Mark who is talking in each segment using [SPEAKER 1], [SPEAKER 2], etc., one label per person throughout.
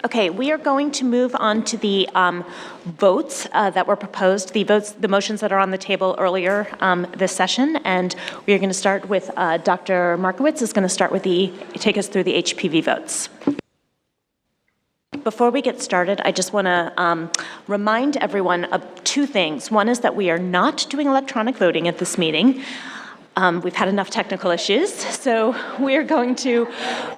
[SPEAKER 1] Okay, we are going to move on to the votes that were proposed, the motions that are on the table earlier this session, and we are going to start with Dr. Markowitz is going to take us through the HPV votes. Before we get started, I just want to remind everyone of two things. One is that we are not doing electronic voting at this meeting. We've had enough technical issues, so we're going to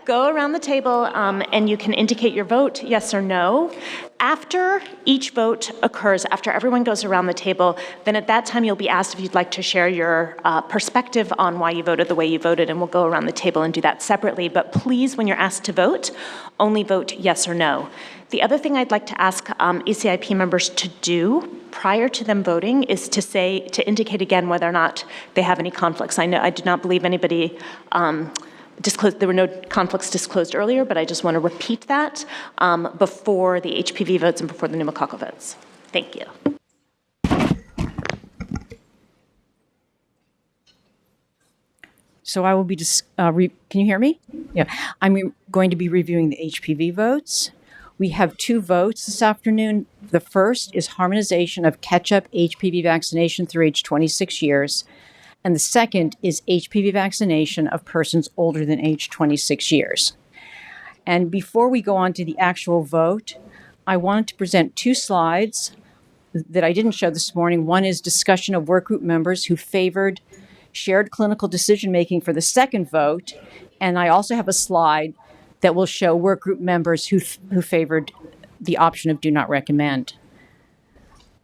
[SPEAKER 1] go around the table and you can indicate your vote, yes or no. After each vote occurs, after everyone goes around the table, then at that time you'll be asked if you'd like to share your perspective on why you voted the way you voted, and we'll go around the table and do that separately. But please, when you're asked to vote, only vote yes or no. The other thing I'd like to ask ACIP members to do prior to them voting is to indicate again whether or not they have any conflicts. I do not believe anybody disclosed, there were no conflicts disclosed earlier, but I just want to repeat that before the HPV votes and before the pneumococcal votes. Thank you.
[SPEAKER 2] So I will be can you hear me? Yeah. I'm going to be reviewing the HPV votes. We have two votes this afternoon. The first is harmonization of catch-up HPV vaccination through age 26 years. And the second is HPV vaccination of persons older than age 26 years. And before we go on to the actual vote, I wanted to present two slides that I didn't show this morning. One is discussion of workgroup members who favored shared clinical decision-making for the second vote. And I also have a slide that will show workgroup members who favored the option of do not recommend.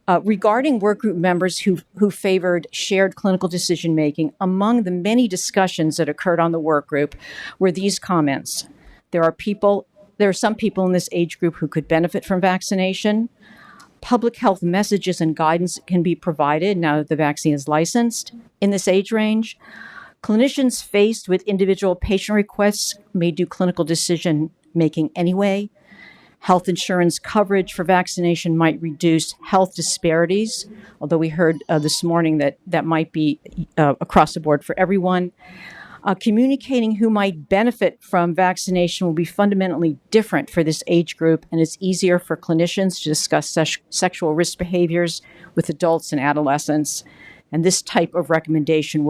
[SPEAKER 2] Regarding workgroup members who favored shared clinical decision-making, among the many discussions that occurred on the workgroup were these comments. There are some people in this age group who could benefit from vaccination. Public health messages and guidance can be provided now that the vaccine is licensed in this age range. Clinicians faced with individual patient requests may do clinical decision-making anyway. Health insurance coverage for vaccination might reduce health disparities, although we heard this morning that might be across the board for everyone. Communicating who might benefit from vaccination will be fundamentally different for this age group, and it's easier for clinicians to discuss sexual risk behaviors with adults and adolescents. And this type of recommendation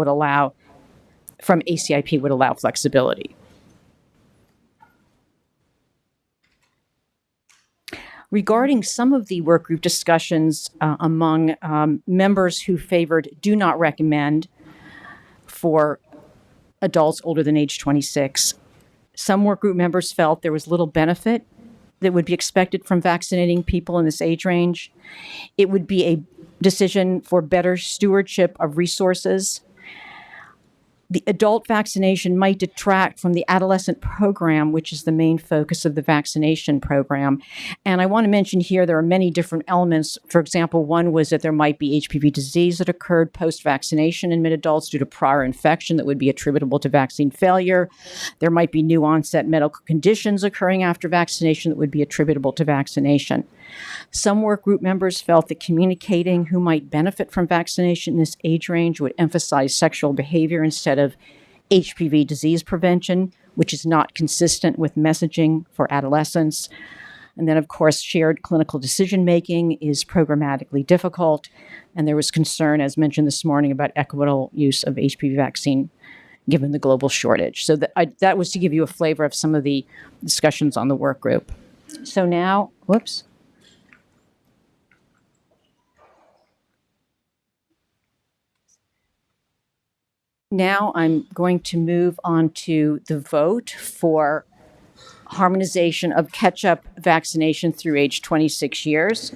[SPEAKER 2] from ACIP would allow flexibility. Regarding some of the workgroup discussions among members who favored do not recommend for adults older than age 26, some workgroup members felt there was little benefit that would be expected from vaccinating people in this age range. It would be a decision for better stewardship of resources. The adult vaccination might detract from the adolescent program, which is the main focus of the vaccination program. And I want to mention here there are many different elements. For example, one was that there might be HPV disease that occurred post-vaccination in mid-adults due to prior infection that would be attributable to vaccine failure. There might be new onset medical conditions occurring after vaccination that would be attributable to vaccination. Some workgroup members felt that communicating who might benefit from vaccination in this age range would emphasize sexual behavior instead of HPV disease prevention, which is not consistent with messaging for adolescents. And then, of course, shared clinical decision-making is programmatically difficult. And there was concern, as mentioned this morning, about equitable use of HPV vaccine given the global shortage. So that was to give you a flavor of some of the discussions on the work group. So now, whoops. Now I'm going to move on to the vote for harmonization of catch-up vaccination through age 26 years.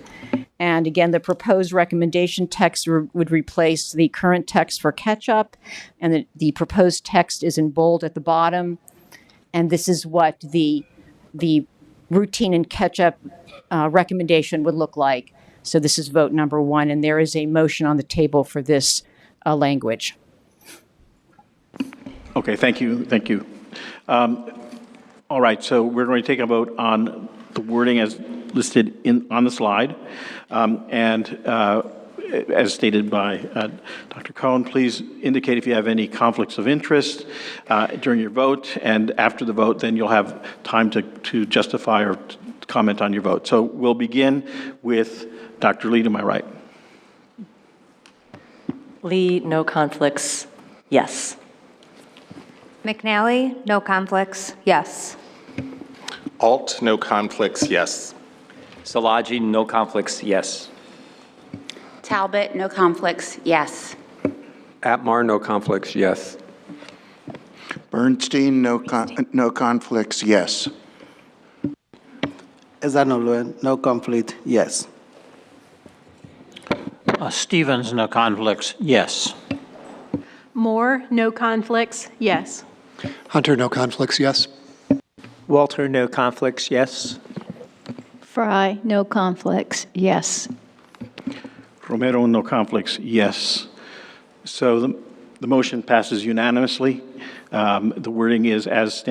[SPEAKER 2] And again, the proposed recommendation text would replace the current text for catch-up, and the proposed text is in bold at the bottom. And this is what the routine and catch-up recommendation would look like. So this is vote number 1, and there is a motion on the table for this language.
[SPEAKER 3] Okay, thank you. Thank you. All right, so we're going to take a vote on the wording as listed on the slide. As stated by Dr. Cohen, please indicate if you have any conflicts of interest during your vote. And after the vote, then you'll have time to justify or comment on your vote. So we'll begin with Dr. Lee to my right.
[SPEAKER 4] Lee, no conflicts, yes.
[SPEAKER 5] McNally, no conflicts, yes.
[SPEAKER 6] Alt, no conflicts, yes.
[SPEAKER 7] Szilagyi, no conflicts, yes.
[SPEAKER 8] Talbot, no conflicts, yes.
[SPEAKER 9] Atmar, no conflicts, yes.
[SPEAKER 10] Bernstein, no conflicts, yes.
[SPEAKER 11] Ezanoluen, no conflict, yes.
[SPEAKER 12] Stevens, no conflicts, yes.
[SPEAKER 13] Moore, no conflicts, yes.
[SPEAKER 14] Hunter, no conflicts, yes.
[SPEAKER 11] Walter, no conflicts, yes.
[SPEAKER 13] Fry, no conflicts, yes.
[SPEAKER 3] Romero, no conflicts, yes. So the motion passes unanimously. The wording is as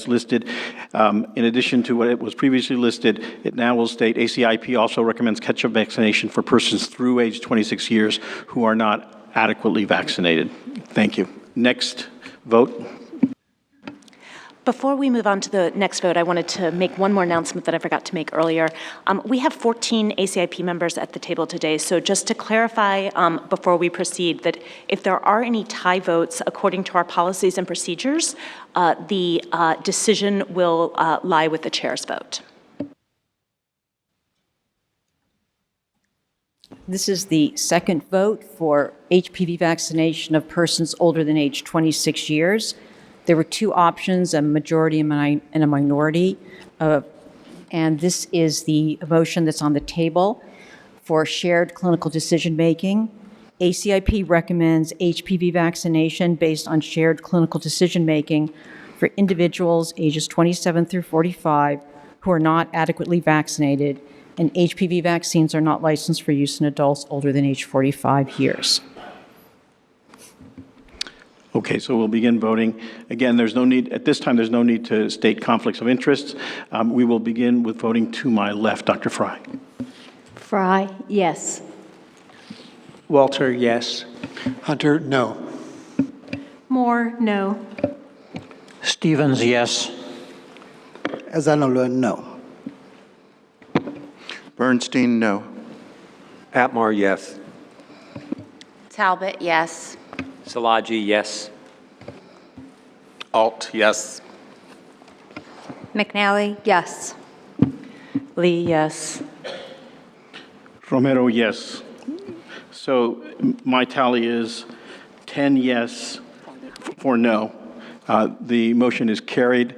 [SPEAKER 3] listed. In addition to what it was previously listed, it now will state ACIP also recommends catch-up vaccination for persons through age 26 years who are not adequately vaccinated. Thank you. Next vote.
[SPEAKER 1] Before we move on to the next vote, I wanted to make one more announcement that I forgot to make earlier. We have 14 ACIP members at the table today, so just to clarify before we proceed that if there are any tie votes according to our policies and procedures, the decision will lie with the chair's vote.
[SPEAKER 2] This is the second vote for HPV vaccination of persons older than age 26 years. There were two options, a majority and a minority. And this is the motion that's on the table for shared clinical decision-making. ACIP recommends HPV vaccination based on shared clinical decision-making for individuals ages 27 through 45 who are not adequately vaccinated, and HPV vaccines are not licensed for use in adults older than age 45 years.
[SPEAKER 3] Okay, so we'll begin voting. Again, there's no need, at this time, there's no need to state conflicts of interest. We will begin with voting to my left. Dr. Fry.
[SPEAKER 13] Fry, yes.
[SPEAKER 11] Walter, yes.
[SPEAKER 14] Hunter, no.
[SPEAKER 13] Moore, no.
[SPEAKER 12] Stevens, yes.
[SPEAKER 11] Ezanoluen, no.
[SPEAKER 10] Bernstein, no.
[SPEAKER 9] Atmar, yes.
[SPEAKER 8] Talbot, yes.
[SPEAKER 7] Szilagyi, yes.
[SPEAKER 6] Alt, yes.
[SPEAKER 5] McNally, yes.
[SPEAKER 4] Lee, yes.
[SPEAKER 3] Romero, yes. So my tally is 10 yes, 4 no. The motion is carried.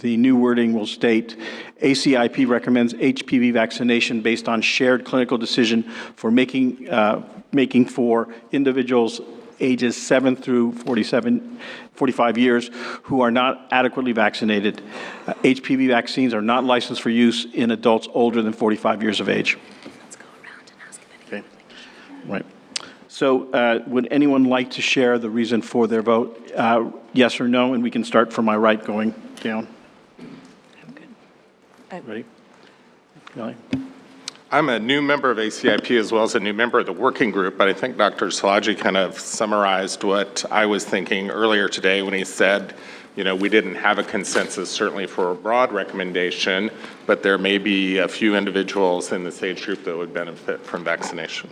[SPEAKER 3] The new wording will state, ACIP recommends HPV vaccination based on shared clinical decision for making for individuals ages 7 through 45 years who are not adequately vaccinated. HPV vaccines are not licensed for use in adults older than 45 years of age.
[SPEAKER 1] Let's go around and ask if
[SPEAKER 3] Okay, right. So would anyone like to share the reason for their vote? Yes or no? And we can start from my right going down. Ready? Kelly?
[SPEAKER 6] I'm a new member of ACIP as well as a new member of the working group, but I think Dr. Szilagyi kind of summarized what I was thinking earlier today when he said, you know, we didn't have a consensus certainly for a broad recommendation, but there may be a few individuals in this age group that would benefit from vaccination.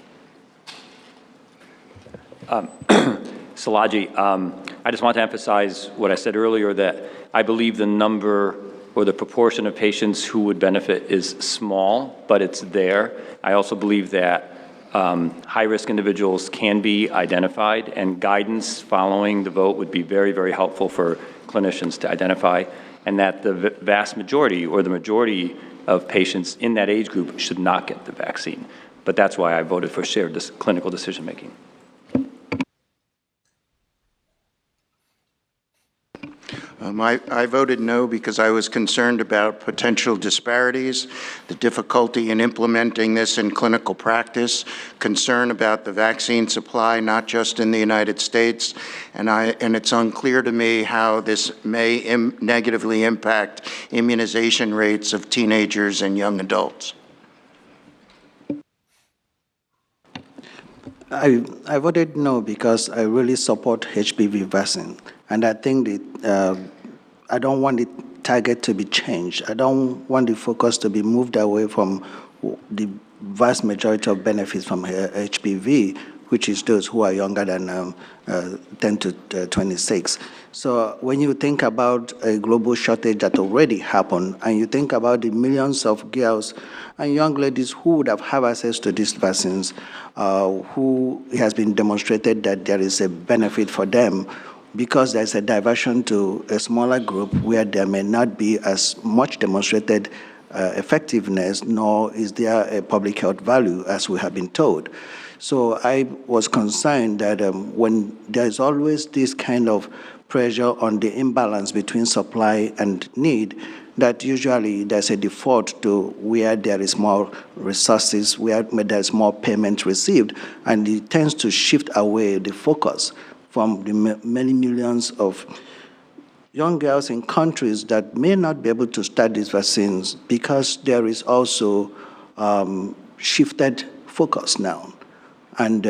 [SPEAKER 7] Szilagyi, I just want to emphasize what I said earlier, that I believe the number or the proportion of patients who would benefit is small, but it's there. I also believe that high-risk individuals can be identified, and guidance following the vote would be very, very helpful for clinicians to identify, and that the vast majority or the majority of patients in that age group should not get the vaccine. But that's why I voted for shared clinical decision-making.
[SPEAKER 10] I voted no because I was concerned about potential disparities, the difficulty in implementing this in clinical practice, concern about the vaccine supply, not just in the United States, and it's unclear to me how this may negatively impact immunization rates of teenagers and young adults.
[SPEAKER 11] I voted no because I really support HPV vaccine, and I think that I don't want it target to be changed. I don't want the focus to be moved away from the vast majority of benefits from HPV, which is those who are younger than 10 to 26. So when you think about a global shortage that already happened, and you think about the millions of girls and young ladies who would have access to these vaccines, who it has been demonstrated that there is a benefit for them, because there's a diversion to a smaller group where there may not be as much demonstrated effectiveness, nor is there a public health value as we have been told. So I was concerned that when there's always this kind of pressure on the imbalance between supply and need, that usually there's a default to where there is more resources, where there's more payment received, and it tends to shift away the focus from the many millions of young girls in countries that may not be able to start these vaccines because there is also shifted focus now. And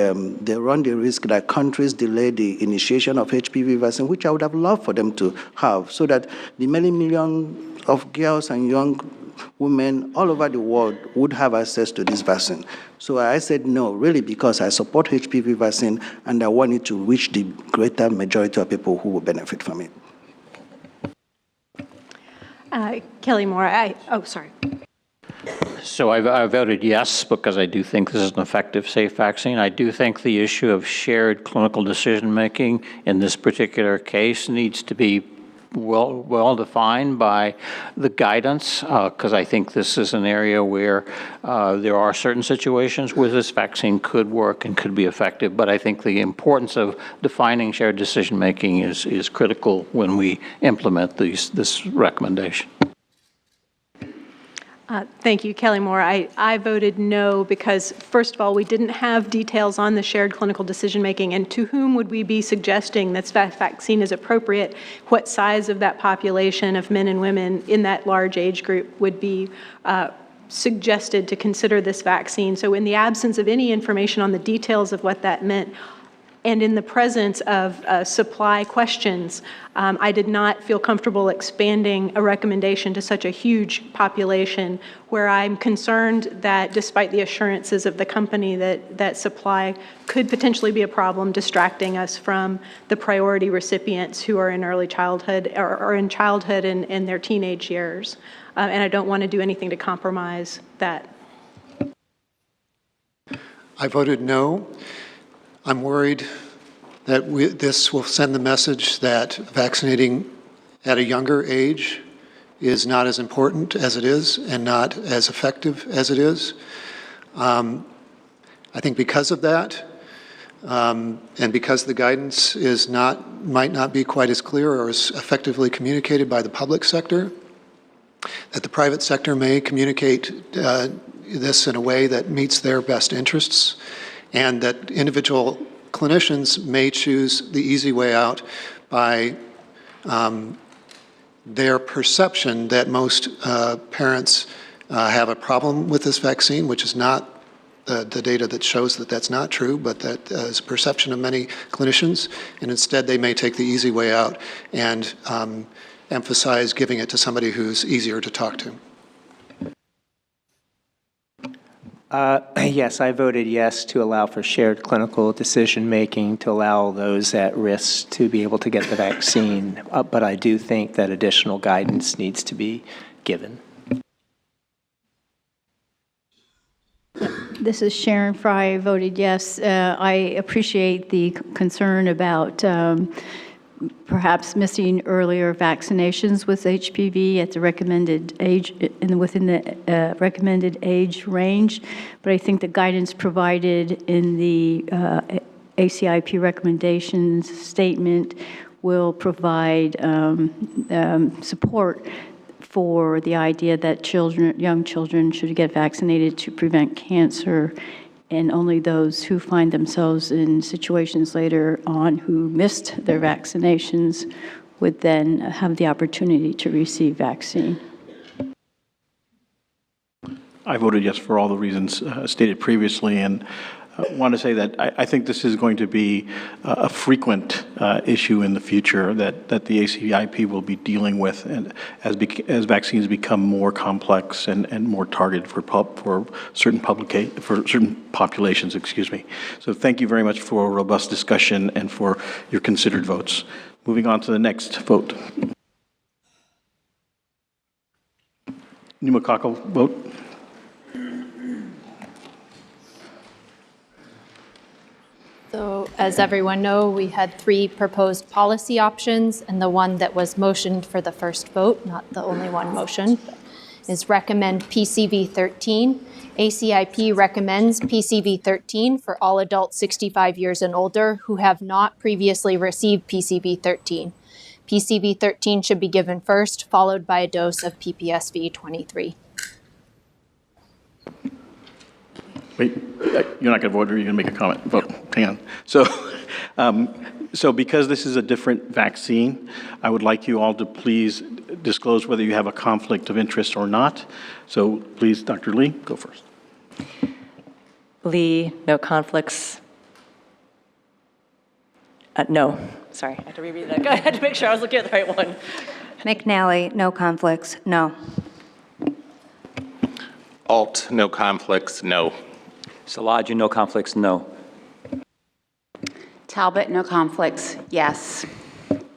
[SPEAKER 11] they run the risk that countries delay the initiation of HPV vaccine, which I would have loved for them to have, so that the many millions of girls and young women all over the world would have access to this vaccine. So I said no, really, because I support HPV vaccine and I want it to reach the greater majority of people who will benefit from it.
[SPEAKER 13] Kelly Moore, sorry.
[SPEAKER 12] So I voted yes because I do think this is an effective, safe vaccine. I do think the issue of shared clinical decision-making in this particular case needs to be well defined by the guidance, because I think this is an area where there are certain situations where this vaccine could work and could be effective. But I think the importance of defining shared decision-making is critical when we implement this recommendation.
[SPEAKER 13] Thank you, Kelly Moore. I voted no because, first of all, we didn't have details on the shared clinical decision-making, and to whom would we be suggesting that vaccine is appropriate? What size of that population of men and women in that large age group would be suggested to consider this vaccine? So in the absence of any information on the details of what that meant, and in the presence of supply questions, I did not feel comfortable expanding a recommendation to such a huge population, where I'm concerned that despite the assurances of the company that supply could potentially be a problem, distracting us from the priority recipients who are in early childhood or in childhood and their teenage years. And I don't want to do anything to compromise that.
[SPEAKER 14] I voted no. I'm worried that this will send the message that vaccinating at a younger age is not as important as it is and not as effective as it is. I think because of that, and because the guidance might not be quite as clear or as effectively communicated by the public sector, that the private sector may communicate this in a way that meets their best interests, and that individual clinicians may choose the easy way out by their perception that most parents have a problem with this vaccine, which is not the data that shows that that's not true, but that is a perception of many clinicians, and instead they may take the easy way out and emphasize giving it to somebody who's easier to talk to.
[SPEAKER 11] Yes, I voted yes to allow for shared clinical decision-making, to allow those at risk to be able to get the vaccine. But I do think that additional guidance needs to be given.
[SPEAKER 13] This is Sharon Fry. I voted yes. I appreciate the concern about perhaps missing earlier vaccinations with HPV at the recommended age, within the recommended age range. But I think the guidance provided in the ACIP recommendations statement will provide support for the idea that young children should get vaccinated to prevent cancer, and only those who find themselves in situations later on who missed their vaccinations would then have the opportunity to receive vaccine.
[SPEAKER 3] I voted yes for all the reasons stated previously, and want to say that I think this is going to be a frequent issue in the future that the ACIP will be dealing with, and as vaccines become more complex and more targeted for certain populations. Excuse me. So thank you very much for a robust discussion and for your considered votes. Moving on to the next vote. Pneumococcal vote.
[SPEAKER 15] So as everyone knows, we had 3 proposed policy options, and the one that was motioned for the first vote, not the only one motioned, is recommend PCV 13. ACIP recommends PCV 13 for all adults 65 years and older who have not previously received PCV 13. PCV 13 should be given first, followed by a dose of PPSV 23.
[SPEAKER 3] Wait, you're not going to vote, or you're going to make a comment? Vote. Hang on. So because this is a different vaccine, I would like you all to please disclose whether you have a conflict of interest or not. So please, Dr. Lee, go first.
[SPEAKER 4] Lee, no conflicts. No. Sorry, I had to reread that. I had to make sure I was looking at the right one.
[SPEAKER 5] McNally, no conflicts, no.
[SPEAKER 6] Alt, no conflicts, no.
[SPEAKER 7] Szilagyi, no conflicts, no.
[SPEAKER 8] Talbot, no conflicts, yes.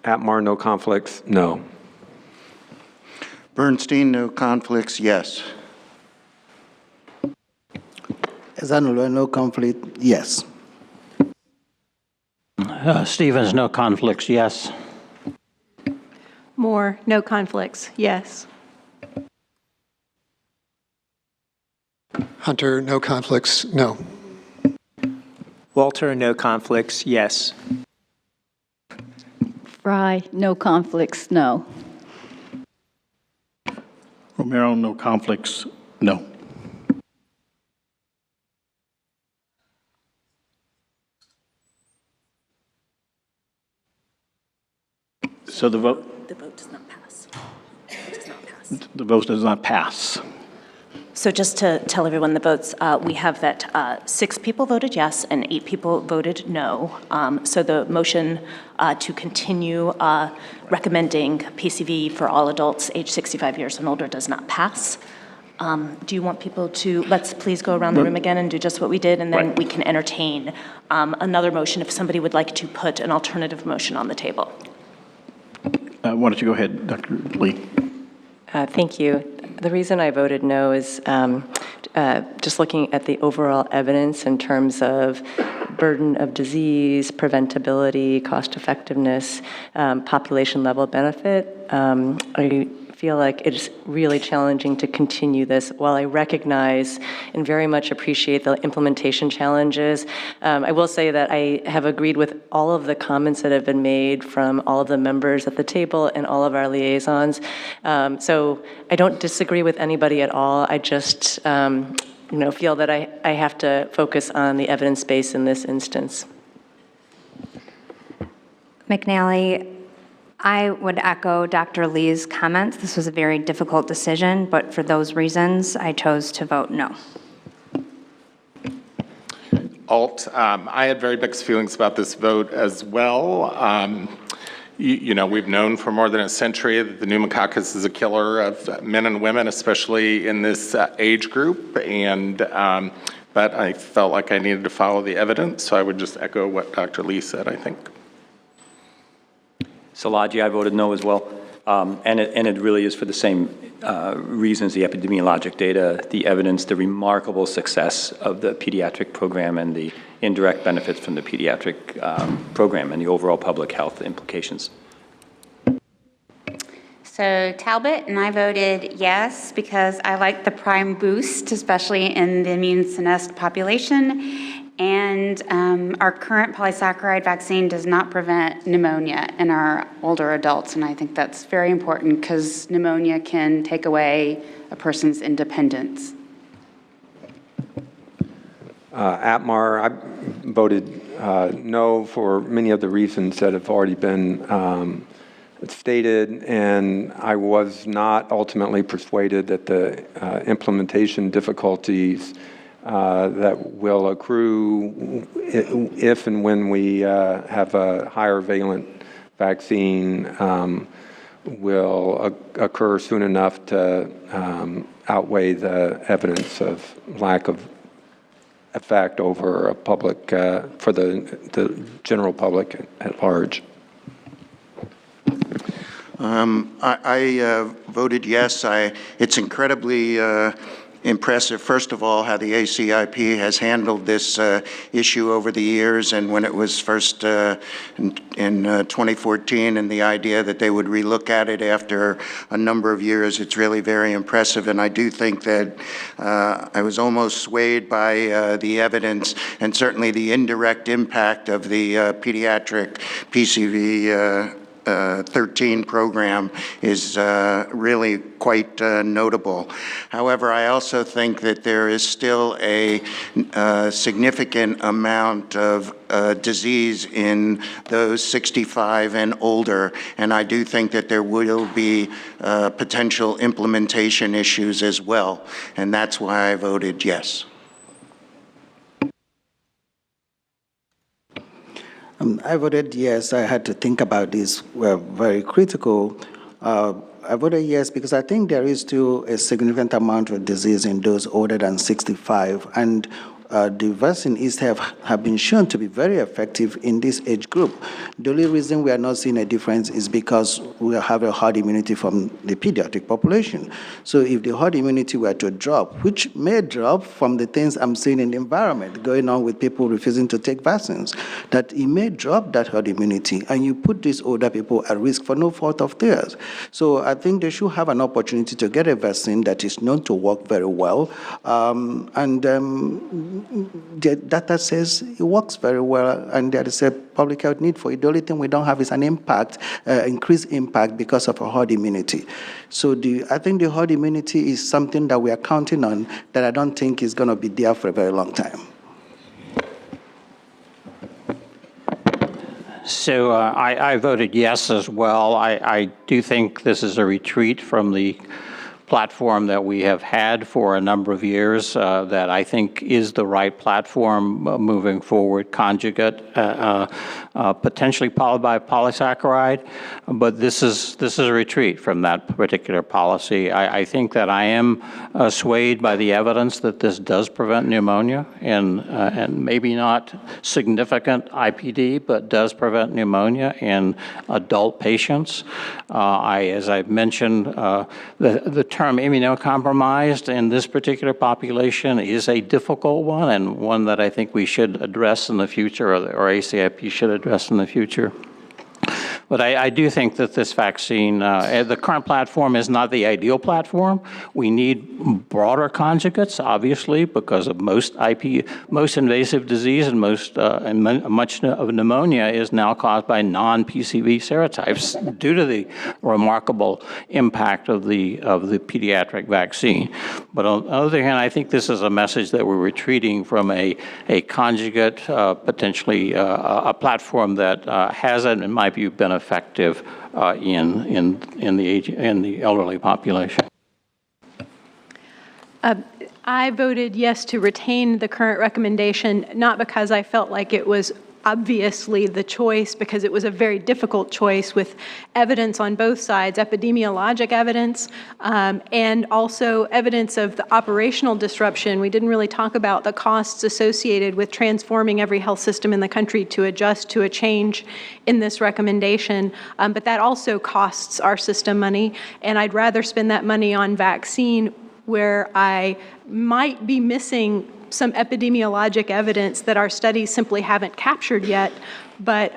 [SPEAKER 9] Atmar, no conflicts, no.
[SPEAKER 10] Bernstein, no conflicts, yes.
[SPEAKER 11] Ezanulwe, no conflict, yes.
[SPEAKER 12] Stevens, no conflicts, yes.
[SPEAKER 13] Moore, no conflicts, yes.
[SPEAKER 14] Hunter, no conflicts, no.
[SPEAKER 16] Walter, no conflicts, yes.
[SPEAKER 17] Fry, no conflicts, no.
[SPEAKER 3] Romero, no conflicts, no. So the vote?
[SPEAKER 1] The vote does not pass.
[SPEAKER 3] The vote does not pass.
[SPEAKER 1] So just to tell everyone the votes, we have that 6 people voted yes and 8 people voted no. So the motion to continue recommending PCV for all adults age 65 years and older does not pass. Do you want people to, let's please go around the room again and do just what we did, and then we can entertain another motion if somebody would like to put an alternative motion on the table.
[SPEAKER 3] Why don't you go ahead, Dr. Lee?
[SPEAKER 4] Thank you. The reason I voted no is just looking at the overall evidence in terms of burden of disease, preventability, cost effectiveness, population level benefit. I feel like it's really challenging to continue this. While I recognize and very much appreciate the implementation challenges, I will say that I have agreed with all of the comments that have been made from all of the members at the table and all of our liaisons. So I don't disagree with anybody at all. I just feel that I have to focus on the evidence base in this instance.
[SPEAKER 5] McNally, I would echo Dr. Lee's comments. This was a very difficult decision, but for those reasons, I chose to vote no.
[SPEAKER 6] Alt, I had very mixed feelings about this vote as well. We've known for more than a century that the pneumococcus is a killer of men and women, especially in this age group, but I felt like I needed to follow the evidence, so I would just echo what Dr. Lee said, I think.
[SPEAKER 7] Szilagyi, I voted no as well. And it really is for the same reasons, the epidemiologic data, the evidence, the remarkable success of the pediatric program, and the indirect benefits from the pediatric program and the overall public health implications.
[SPEAKER 8] So Talbot, and I voted yes because I like the prime boost, especially in the immune senesced population. And our current polysaccharide vaccine does not prevent pneumonia in our older adults. And I think that's very important because pneumonia can take away a person's independence.
[SPEAKER 9] Atmar, I voted no for many of the reasons that have already been stated, and I was not ultimately persuaded that the implementation difficulties that will accrue if and when we have a higher valent vaccine will occur soon enough to outweigh the evidence of lack of effect over a public, for the general public at large.
[SPEAKER 10] I voted yes. It's incredibly impressive, first of all, how the ACIP has handled this issue over the years, and when it was first in 2014, and the idea that they would relook at it after a number of years, it's really very impressive. And I do think that I was almost swayed by the evidence and certainly the indirect impact of the pediatric PCV 13 program is really quite notable. However, I also think that there is still a significant amount of disease in those 65 and older, and I do think that there will be potential implementation issues as well, and that's why I voted yes.
[SPEAKER 11] I voted yes. I had to think about this. We're very critical. I voted yes because I think there is still a significant amount of disease in those older than 65, and the vaccine have been shown to be very effective in this age group. The only reason we are not seeing a difference is because we have a herd immunity from the pediatric population. So if the herd immunity were to drop, which may drop from the things I'm seeing in the environment going on with people refusing to take vaccines, that it may drop that herd immunity, and you put these older people at risk for no fault of theirs. So I think they should have an opportunity to get a vaccine that is known to work very well, the data says it works very well, and there is a public health need for it. The only thing we don't have is an impact, increased impact because of a herd immunity. So I think the herd immunity is something that we are counting on that I don't think is going to be there for a very long time.
[SPEAKER 12] So I voted yes as well. I do think this is a retreat from the platform that we have had for a number of years that I think is the right platform moving forward, conjugate, potentially followed by polysaccharide, but this is a retreat from that particular policy. I think that I am swayed by the evidence that this does prevent pneumonia and maybe not significant IPD, but does prevent pneumonia in adult patients. As I've mentioned, the term immunocompromised in this particular population is a difficult one, and one that I think we should address in the future, or ACIP should address in the future. But I do think that this vaccine, the current platform is not the ideal platform. We need broader conjugates, obviously, because of most invasive disease and much of pneumonia is now caused by non-PCV serotypes due to the remarkable impact of the pediatric vaccine. But on the other hand, I think this is a message that we're retreating from a conjugate, potentially a platform that hasn't, in my view, been effective in the elderly population.
[SPEAKER 13] I voted yes to retain the current recommendation, not because I felt like it was obviously the choice, because it was a very difficult choice with evidence on both sides, epidemiologic evidence, and also evidence of the operational disruption. We didn't really talk about the costs associated with transforming every health system in the country to adjust to a change in this recommendation, but that also costs our system money, and I'd rather spend that money on vaccine where I might be missing some epidemiologic evidence that our studies simply haven't captured yet. But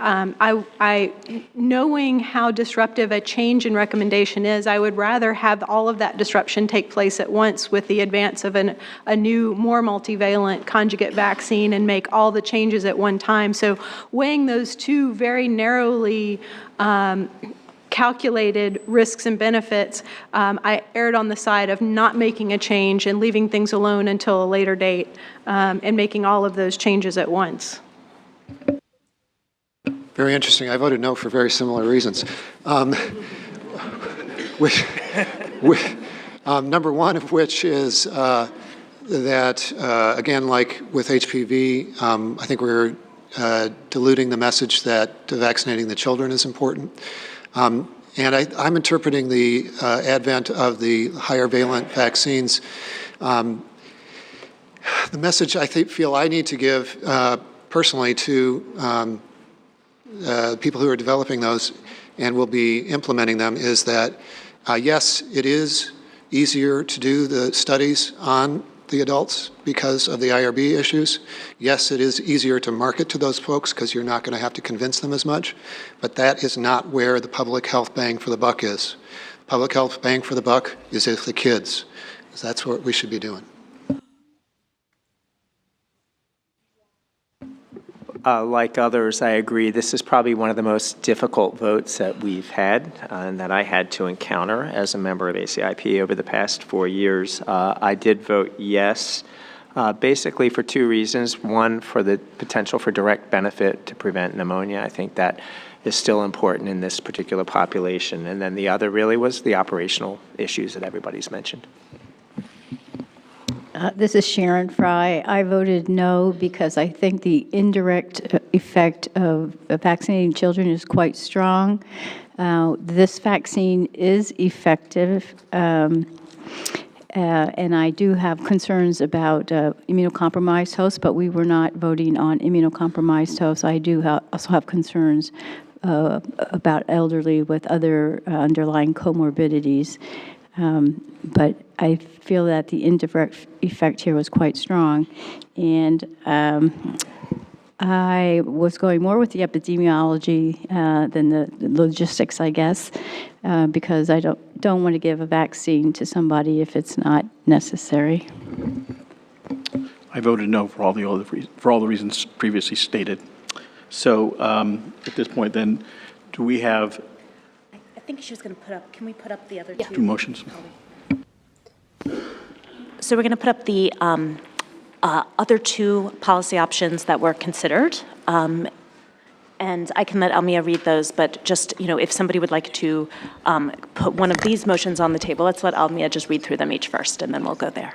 [SPEAKER 13] knowing how disruptive a change in recommendation is, I would rather have all of that disruption take place at once with the advance of a new, more multivalent conjugate vaccine and make all the changes at one time. So weighing those two very narrowly calculated risks and benefits, I erred on the side of not making a change and leaving things alone until a later date, and making all of those changes at once.
[SPEAKER 14] Very interesting. I voted no for very similar reasons. Number one of which is that, again, like with HPV, I think we're diluting the message that vaccinating the children is important. And I'm interpreting the advent of the higher valent vaccines. The message I feel I need to give personally to people who are developing those and will be implementing them is that, yes, it is easier to do the studies on the adults because of the IRB issues. Yes, it is easier to market to those folks because you're not going to have to convince them as much, but that is not where the public health bang for the buck is. Public health bang for the buck is with the kids. That's what we should be doing.
[SPEAKER 16] Like others, I agree. This is probably one of the most difficult votes that we've had and that I had to encounter as a member of ACIP over the past 4 years. I did vote yes, basically for two reasons. One, for the potential for direct benefit to prevent pneumonia. I think that is still important in this particular population. And then the other really was the operational issues that everybody's mentioned.
[SPEAKER 17] This is Sharon Fry. I voted no because I think the indirect effect of vaccinating children is quite strong. This vaccine is effective, and I do have concerns about immunocompromised hosts, but we were not voting on immunocompromised hosts. I do also have concerns about elderly with other underlying comorbidities. But I feel that the indirect effect here was quite strong. And I was going more with the epidemiology than the logistics, I guess, because I don't want to give a vaccine to somebody if it's not necessary.
[SPEAKER 3] I voted no for all the reasons previously stated. So at this point, then, do we have
[SPEAKER 1] I think she was going to put up, can we put up the other
[SPEAKER 3] two motions?
[SPEAKER 1] So we're going to put up the other two policy options that were considered. And I can let Almia read those, but just, if somebody would like to put one of these motions on the table, let's let Almia just read through them each first, and then we'll go there.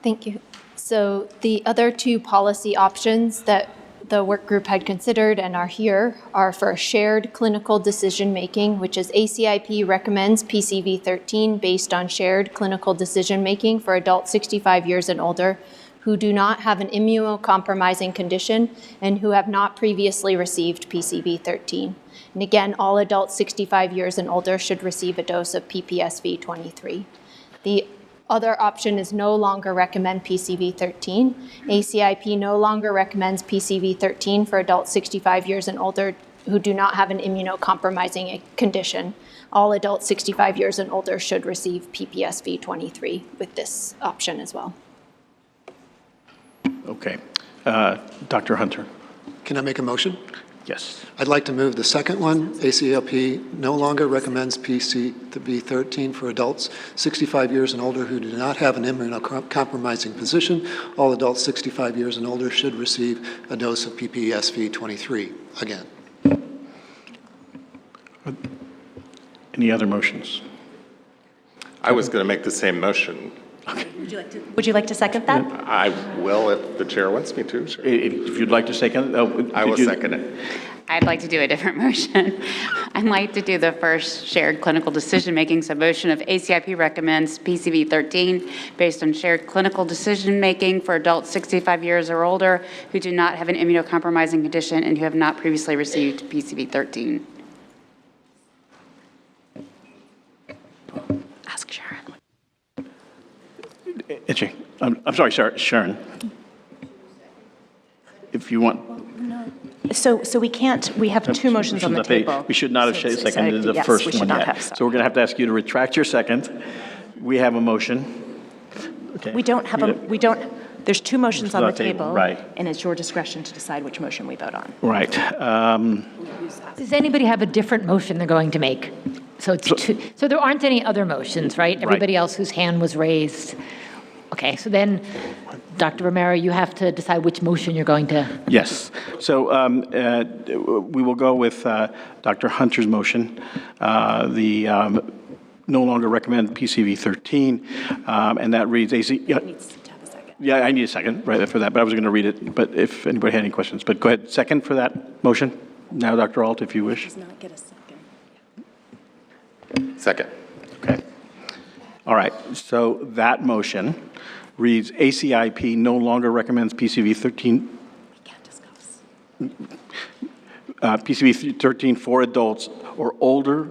[SPEAKER 15] Thank you. So the other two policy options that the work group had considered and are here are for shared clinical decision-making, which is ACIP recommends PCV13 based on shared clinical decision-making for adults 65 years and older who do not have an immunocompromising condition and who have not previously received PCV13. And again, all adults 65 years and older should receive a dose of PPSV23. The other option is no longer recommend PCV13. ACIP no longer recommends PCV13 for adults 65 years and older who do not have an immunocompromising condition. All adults 65 years and older should receive PPSV23 with this option as well.
[SPEAKER 3] Okay. Dr. Hunter.
[SPEAKER 14] Can I make a motion?
[SPEAKER 3] Yes.
[SPEAKER 14] I'd like to move the second one. ACIP no longer recommends PCV13 for adults 65 years and older who do not have an immunocompromising position. All adults 65 years and older should receive a dose of PPSV23 again.
[SPEAKER 3] Any other motions?
[SPEAKER 6] I was going to make the same motion.
[SPEAKER 1] Would you like to second that?
[SPEAKER 6] I will if the chair wants me to. Sure.
[SPEAKER 3] If you'd like to second it.
[SPEAKER 6] I will second it.
[SPEAKER 8] I'd like to do a different motion. I'd like to do the first shared clinical decision-making. So motion of ACIP recommends PCV13 based on shared clinical decision-making for adults 65 years or older who do not have an immunocompromising condition and who have not previously received PCV13.
[SPEAKER 1] Ask Sharon.
[SPEAKER 3] Itchy. I'm sorry, Sharon. If you want.
[SPEAKER 1] So we can't, we have two motions on the table.
[SPEAKER 3] We should not have seconded the first one yet. So we're going to have to ask you to retract your second. We have a motion. Okay.
[SPEAKER 1] We don't have there's two motions on the table.
[SPEAKER 3] Right.
[SPEAKER 1] And it's your discretion to decide which motion we vote on.
[SPEAKER 3] Right.
[SPEAKER 18] Does anybody have a different motion they're going to make? So it's two, so there aren't any other motions, right? Everybody else whose hand was raised. Okay, so then, Dr. Romero, you have to decide which motion you're going to.
[SPEAKER 3] Yes. So we will go with Dr. Hunter's motion. The no longer recommend PCV 13, and that reads Yeah, I need a second right for that, but I was going to read it, but if anybody had any questions. But go ahead, second for that motion. Now, Dr. Alt, if you wish.
[SPEAKER 1] Does not get a second.
[SPEAKER 6] Second.
[SPEAKER 3] Okay. All right, so that motion reads ACIP no longer recommends PCV 13.
[SPEAKER 1] We can't discuss.
[SPEAKER 3] PCV 13 for adults or older,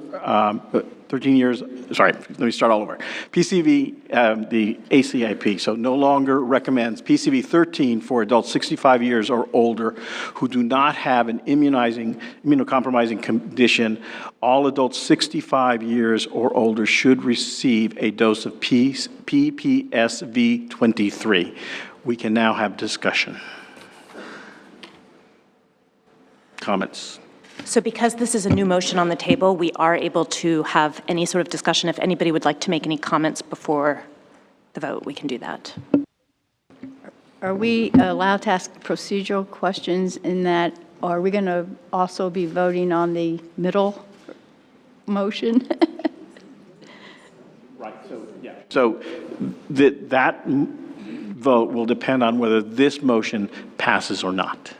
[SPEAKER 3] 13 years, sorry, let me start all over. PCV, the ACIP, so no longer recommends PCV 13 for adults 65 years or older who do not have an immunocompromising condition. All adults 65 years or older should receive a dose of PPSV 23. We can now have discussion. Comments?
[SPEAKER 1] So because this is a new motion on the table, we are able to have any sort of discussion. If anybody would like to make any comments before the vote, we can do that.
[SPEAKER 17] Are we allowed to ask procedural questions in that? Are we going to also be voting on the middle motion?
[SPEAKER 3] Right, so, yeah. So that vote will depend on whether this motion passes or not.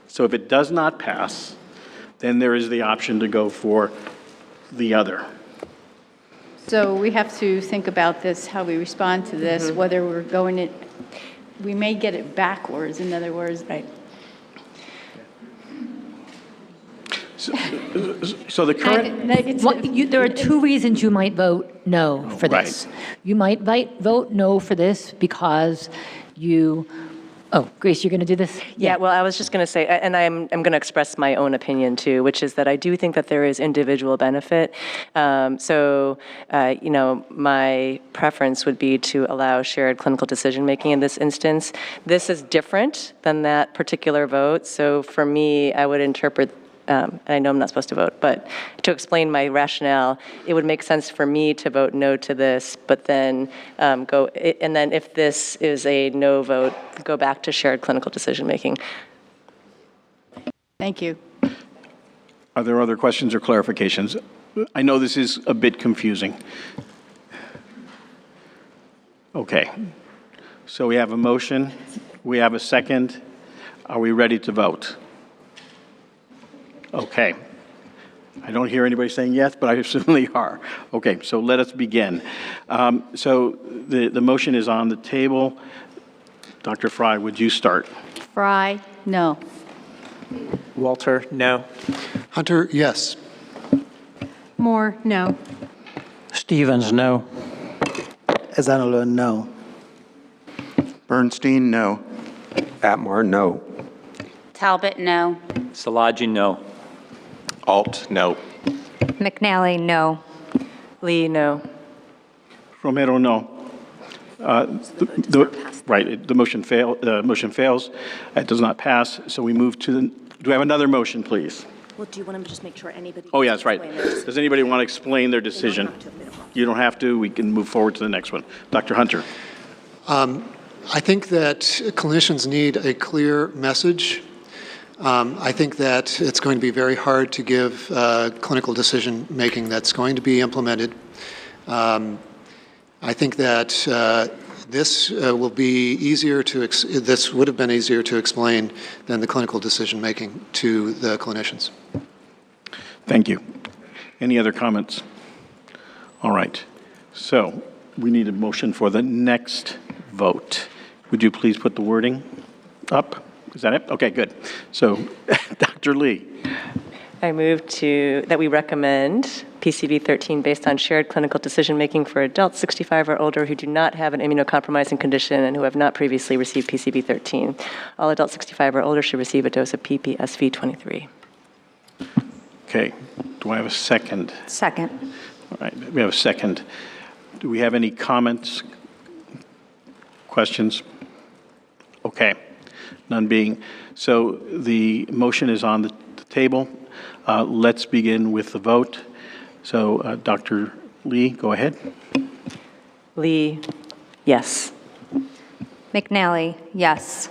[SPEAKER 3] So if it does not pass, then there is the option to go for the other.
[SPEAKER 17] So we have to think about this, how we respond to this, whether we're going it, we may get it backwards, in other words. Right.
[SPEAKER 3] So the current...
[SPEAKER 18] There are two reasons you might vote no for this.
[SPEAKER 3] Right.
[SPEAKER 18] You might vote no for this because you... Oh, Grace, you're going to do this?
[SPEAKER 4] Yeah, well, I was just going to say, and I'm going to express my own opinion too, which is that I do think that there is individual benefit. My preference would be to allow shared clinical decision-making in this instance. This is different than that particular vote, so for me, I would interpret and I know I'm not supposed to vote, but to explain my rationale, it would make sense for me to vote no to this, but then and then if this is a no vote, go back to shared clinical decision-making.
[SPEAKER 17] Thank you.
[SPEAKER 3] Are there other questions or clarifications? I know this is a bit confusing. Okay. So we have a motion. We have a second. Are we ready to vote? Okay. I don't hear anybody saying yes, but I assume they are. Okay, so let us begin. So the motion is on the table. Dr. Fry, would you start?
[SPEAKER 17] Fry, no.
[SPEAKER 16] Walter, no.
[SPEAKER 14] Hunter, yes.
[SPEAKER 13] Moore, no.
[SPEAKER 12] Stevens, no.
[SPEAKER 11] Ezanolo, no.
[SPEAKER 10] Bernstein, no.
[SPEAKER 9] Atmar, no.
[SPEAKER 8] Talbot, no.
[SPEAKER 7] Szilagyi, no.
[SPEAKER 6] Alt, no.
[SPEAKER 5] McNally, no.
[SPEAKER 4] Lee, no.
[SPEAKER 3] Romero, no. The motion fails. It does not pass. So we move to the. Do we have another motion, please?
[SPEAKER 1] Well, do you want to just make sure anybody?
[SPEAKER 3] Oh, yeah, that's right. Does anybody want to explain their decision? You don't have to. We can move forward to the next one. Dr. Hunter.
[SPEAKER 14] I think that clinicians need a clear message. I think that it's going to be very hard to give clinical decision-making that's going to be implemented. I think that this will be easier to, this would have been easier to explain than the clinical decision-making to the clinicians.
[SPEAKER 3] Thank you. Any other comments? All right. So we need a motion for the next vote. Would you please put the wording up? Is that it? Okay, good. So, Dr. Lee.
[SPEAKER 4] I move that we recommend PCV 13 based on shared clinical decision-making for adults 65 or older who do not have an immunocompromising condition and who have not previously received PCV 13. All adults 65 or older should receive a dose of PPSV 23.
[SPEAKER 3] Okay. Do I have a second?
[SPEAKER 5] Second.
[SPEAKER 3] All right. We have a second. Do we have any comments, questions? Okay. None being. So the motion is on the table. Let's begin with the vote. So Dr. Lee, go ahead.
[SPEAKER 4] Lee, yes.
[SPEAKER 5] McNally, yes.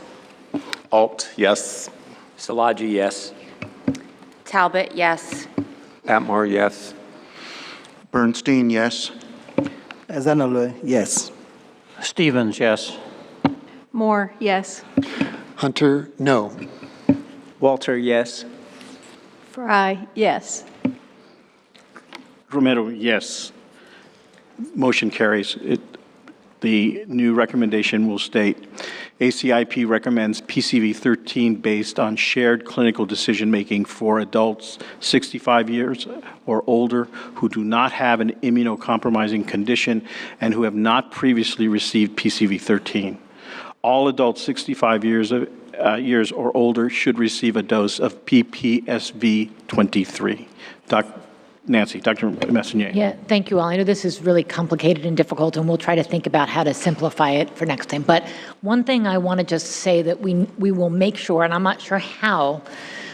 [SPEAKER 6] Alt, yes.
[SPEAKER 7] Szilagyi, yes.
[SPEAKER 8] Talbot, yes.
[SPEAKER 9] Atmar, yes.
[SPEAKER 10] Bernstein, yes.
[SPEAKER 11] Ezanolo, yes.
[SPEAKER 12] Stevens, yes.
[SPEAKER 13] Moore, yes.
[SPEAKER 14] Hunter, no.
[SPEAKER 16] Walter, yes.
[SPEAKER 17] Fry, yes.
[SPEAKER 3] Romero, yes. Motion carries. The new recommendation will state, ACIP recommends PCV 13 based on shared clinical decision-making for adults 65 years or older who do not have an immunocompromising condition and who have not previously received PCV 13. All adults 65 years or older should receive a dose of PPSV 23. Dr. Messonnier.
[SPEAKER 18] Yeah, thank you all. I know this is really complicated and difficult, and we'll try to think about how to simplify it for next time. But one thing I want to just say that we will make sure, and I'm not sure how,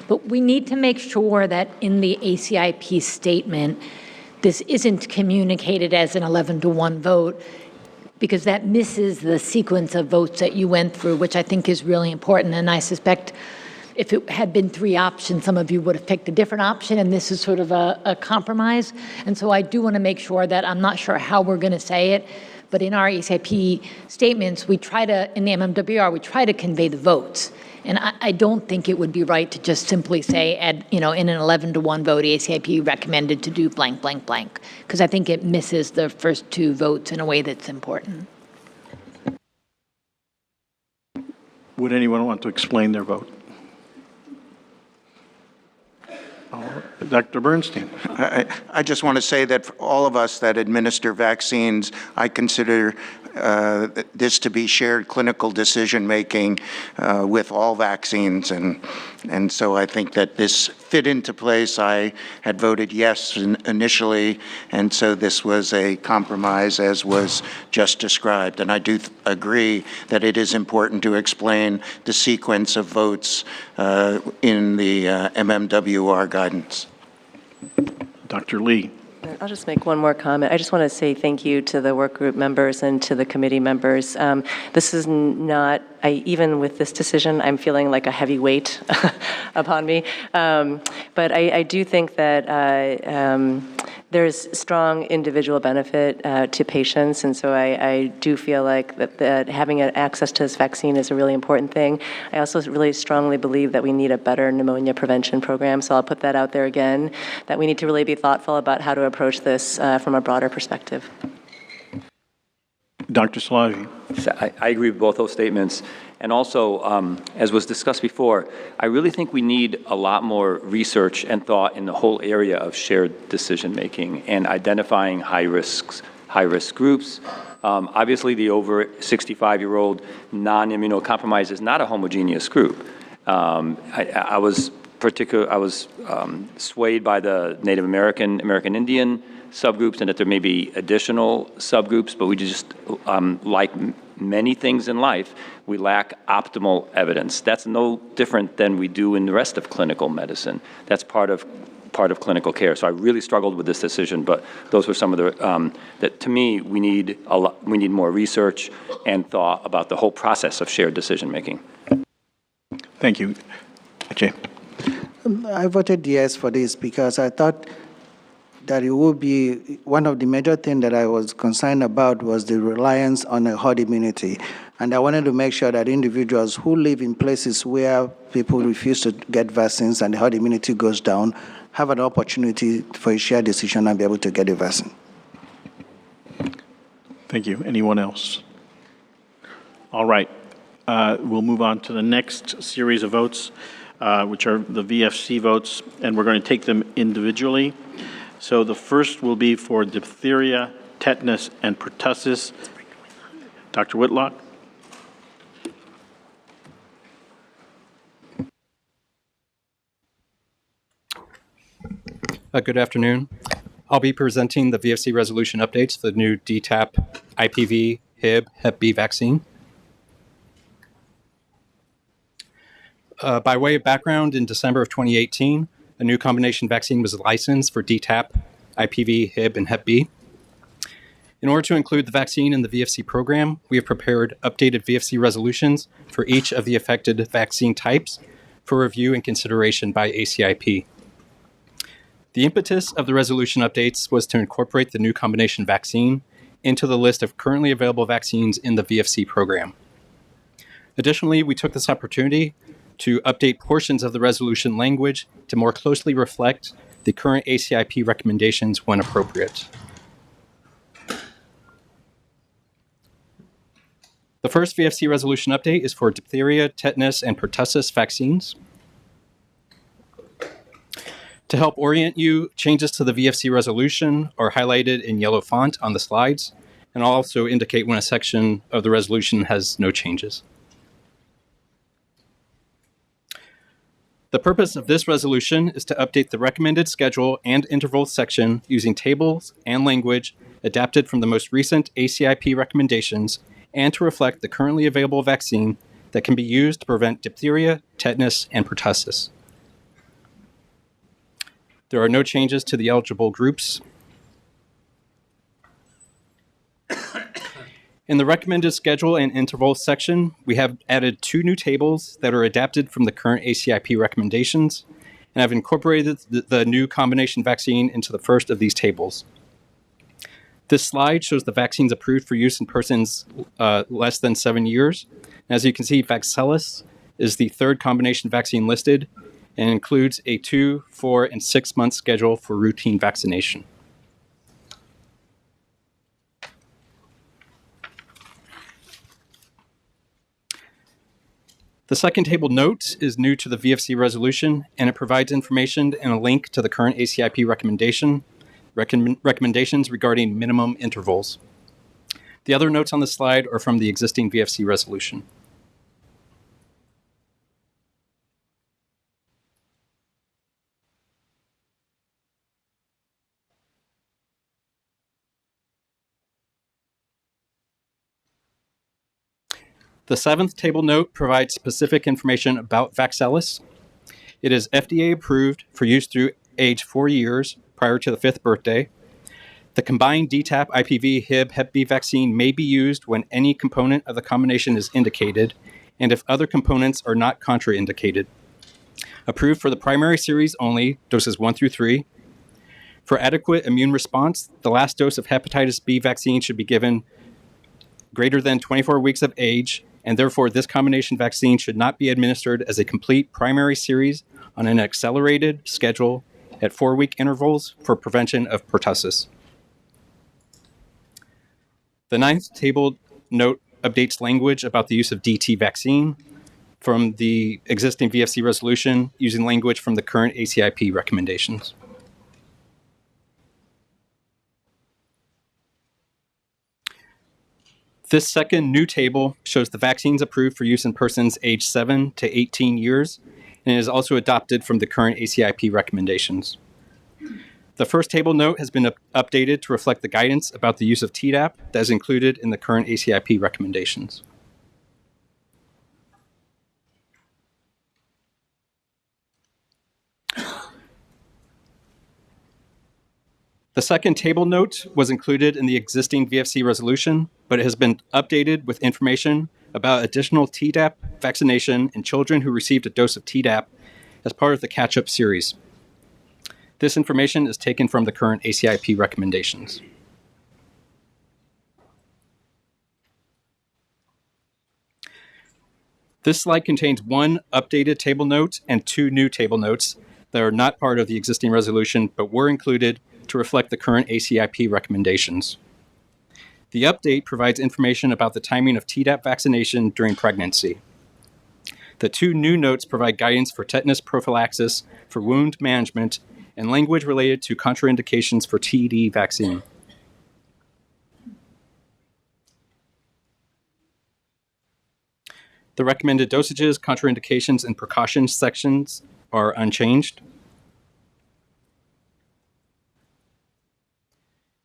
[SPEAKER 18] but we need to make sure that in the ACIP statement, this isn't communicated as an 11-to-1 vote, because that misses the sequence of votes that you went through, which I think is really important. And I suspect if it had been 3 options, some of you would have picked a different option, and this is sort of a compromise. And so I do want to make sure that I'm not sure how we're going to say it, but in our ACIP statements, we try to, in the MMWR, we try to convey the votes. And I don't think it would be right to just simply say, in an 11-to-1 vote, ACIP recommended to do blank, blank, blank, because I think it misses the first 2 votes in a way that's important.
[SPEAKER 3] Would anyone want to explain their vote? Dr. Bernstein.
[SPEAKER 10] I just want to say that for all of us that administer vaccines, I consider this to be shared clinical decision-making with all vaccines. And so I think that this fit into place. I had voted yes initially, and so this was a compromise as was just described. And I do agree that it is important to explain the sequence of votes in the MMWR guidance.
[SPEAKER 3] Dr. Lee.
[SPEAKER 4] I'll just make one more comment. I just want to say thank you to the work group members and to the committee members. This is not, even with this decision, I'm feeling like a heavy weight upon me. But I do think that there's strong individual benefit to patients, and so I do feel like that having access to this vaccine is a really important thing. I also really strongly believe that we need a better pneumonia prevention program, so I'll put that out there again, that we need to really be thoughtful about how to approach this from a broader perspective.
[SPEAKER 3] Dr. Szilagyi.
[SPEAKER 7] I agree with both those statements. And also, as was discussed before, I really think we need a lot more research and thought in the whole area of shared decision-making and identifying high-risk groups. Obviously, the over 65-year-old non-immunocompromised is not a homogeneous group. I was swayed by the Native American, American Indian subgroups, and that there may be additional subgroups, but we just, like many things in life, we lack optimal evidence. That's no different than we do in the rest of clinical medicine. That's part of clinical care. So I really struggled with this decision, but those were some of the, that to me, we need more research and thought about the whole process of shared decision-making.
[SPEAKER 3] Thank you. Ajay.
[SPEAKER 11] I voted yes for this because I thought that it would be one of the major things that I was concerned about was the reliance on a herd immunity. And I wanted to make sure that individuals who live in places where people refuse to get vaccines and the herd immunity goes down have an opportunity for a shared decision and be able to get a vaccine.
[SPEAKER 3] Thank you. Anyone else? All right. We'll move on to the next series of votes, which are the VFC votes, and we're going to take them individually. So the first will be for diphtheria, tetanus, and pertussis. Dr. Whitlock.
[SPEAKER 19] Good afternoon. I'll be presenting the VFC resolution updates for the new DTaP, IPV, Hib, Hep B vaccine. By way of background, in December of 2018, a new combination vaccine was licensed for DTaP, IPV, Hib, and Hep B. In order to include the vaccine in the VFC program, we have prepared updated VFC resolutions for each of the affected vaccine types for review and consideration by ACIP. The impetus of the resolution updates was to incorporate the new combination vaccine into the list of currently available vaccines in the VFC program. Additionally, we took this opportunity to update portions of the resolution language to more closely reflect the current ACIP recommendations when appropriate. The first VFC resolution update is for diphtheria, tetanus, and pertussis vaccines. To help orient you, changes to the VFC resolution are highlighted in yellow font on the slides, and I'll also indicate when a section of the resolution has no changes. The purpose of this resolution is to update the recommended schedule and interval section using tables and language adapted from the most recent ACIP recommendations and to reflect the currently available vaccine that can be used to prevent diphtheria, tetanus, and pertussis. There are no changes to the eligible groups. In the recommended schedule and interval section, we have added 2 new tables that are adapted from the current ACIP recommendations, and have incorporated the new combination vaccine into the first of these tables. This slide shows the vaccines approved for use in persons less than 7 years. And as you can see, Vaxcelis is the 3rd combination vaccine listed and includes a 2, 4, and 6-month schedule for routine vaccination. The second table note is new to the VFC resolution, and it provides information and a link to the current ACIP recommendations regarding minimum intervals. The other notes on the slide are from the existing VFC resolution. The 7th table note provides specific information about Vaxcelis. It is FDA approved for use through age 4 years prior to the 5th birthday. The combined DTaP, IPV, Hib, Hep B vaccine may be used when any component of the combination is indicated and if other components are not contraindicated. Approved for the primary series only, doses 1 through 3. For adequate immune response, the last dose of hepatitis B vaccine should be given greater than 24 weeks of age, and therefore this combination vaccine should not be administered as a complete primary series on an accelerated schedule at 4-week intervals for prevention of pertussis. The 9th table note updates language about the use of DT vaccine from the existing VFC resolution using language from the current ACIP recommendations. This second new table shows the vaccines approved for use in persons aged 7 to 18 years and is also adopted from the current ACIP recommendations. The first table note has been updated to reflect the guidance about the use of Tdap that is included in the current ACIP recommendations. The second table note was included in the existing VFC resolution, but it has been updated with information about additional Tdap vaccination in children who received a dose of Tdap as part of the catch-up series. This information is taken from the current ACIP recommendations. This slide contains 1 updated table note and 2 new table notes that are not part of the existing resolution, but were included to reflect the current ACIP recommendations. The update provides information about the timing of Tdap vaccination during pregnancy. The 2 new notes provide guidance for tetanus prophylaxis, for wound management, and language related to contraindications for TD vaccine. The recommended dosages, contraindications, and precautions sections are unchanged.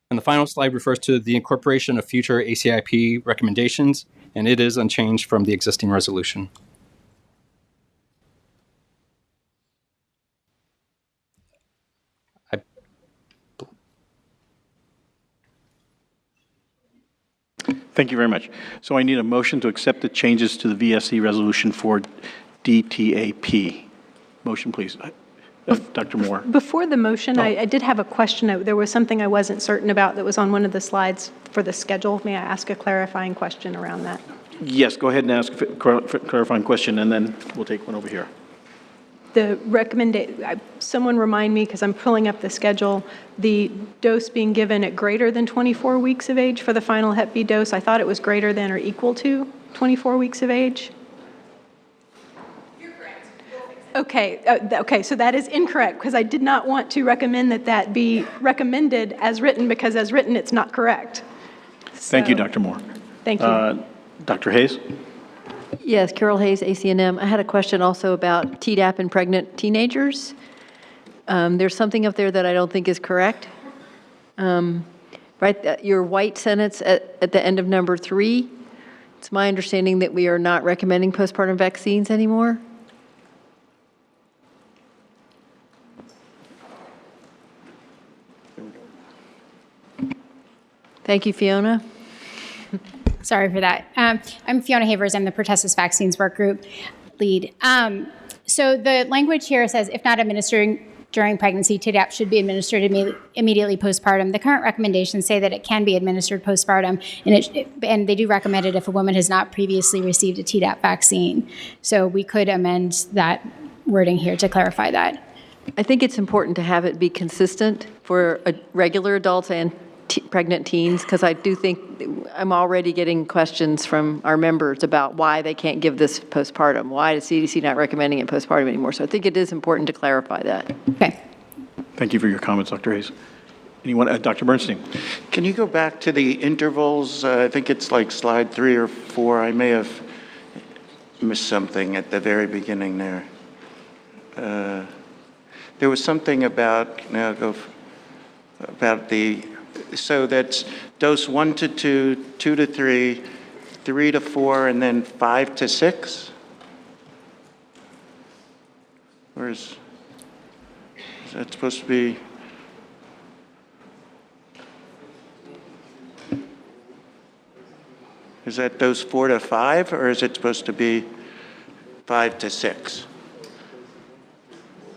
[SPEAKER 19] And the final slide refers to the incorporation of future ACIP recommendations, and it is unchanged from the existing resolution.
[SPEAKER 3] Thank you very much. So I need a motion to accept the changes to the VFC resolution for DTAP. Motion, please. Dr. Moore.
[SPEAKER 13] Before the motion, I did have a question. There was something I wasn't certain about that was on one of the slides for the schedule. May I ask a clarifying question around that?
[SPEAKER 3] Yes, go ahead and ask a clarifying question, and then we'll take one over here.
[SPEAKER 13] The someone remind me, because I'm pulling up the schedule, the dose being given at greater than 24 weeks of age for the final Hep B dose. I thought it was greater than or equal to 24 weeks of age. Okay, so that is incorrect, because I did not want to recommend that be recommended as written, because as written, it's not correct.
[SPEAKER 3] Thank you, Dr. Moore.
[SPEAKER 13] Thank you.
[SPEAKER 3] Dr. Hayes?
[SPEAKER 20] Yes, Carol Hayes, ACNM. I had a question also about Tdap in pregnant teenagers. There's something up there that I don't think is correct. Right, your white sentence at the end of number 3, it's my understanding that we are not recommending postpartum vaccines anymore. Thank you, Fiona.
[SPEAKER 21] Sorry for that. I'm Fiona Havers. I'm the pertussis vaccines work group lead. So the language here says, if not administering during pregnancy, Tdap should be administered immediately postpartum. The current recommendations say that it can be administered postpartum, and they do recommend it if a woman has not previously received a Tdap vaccine. So we could amend that wording here to clarify that.
[SPEAKER 20] I think it's important to have it be consistent for regular adults and pregnant teens, because I do think I'm already getting questions from our members about why they can't give this postpartum. Why is CDC not recommending it postpartum anymore? So I think it is important to clarify that.
[SPEAKER 21] Okay.
[SPEAKER 3] Thank you for your comments, Dr. Hayes. Anyone? Dr. Bernstein?
[SPEAKER 10] Can you go back to the intervals? I think it's like slide 3 or 4. I may have missed something at the very beginning there. There was something about, about the, so that's dose 1 to 2, 2 to 3, 3 to 4, and then 5 to 6? Or is that supposed to be? Is that dose 4 to 5, or is it supposed to be 5 to 6?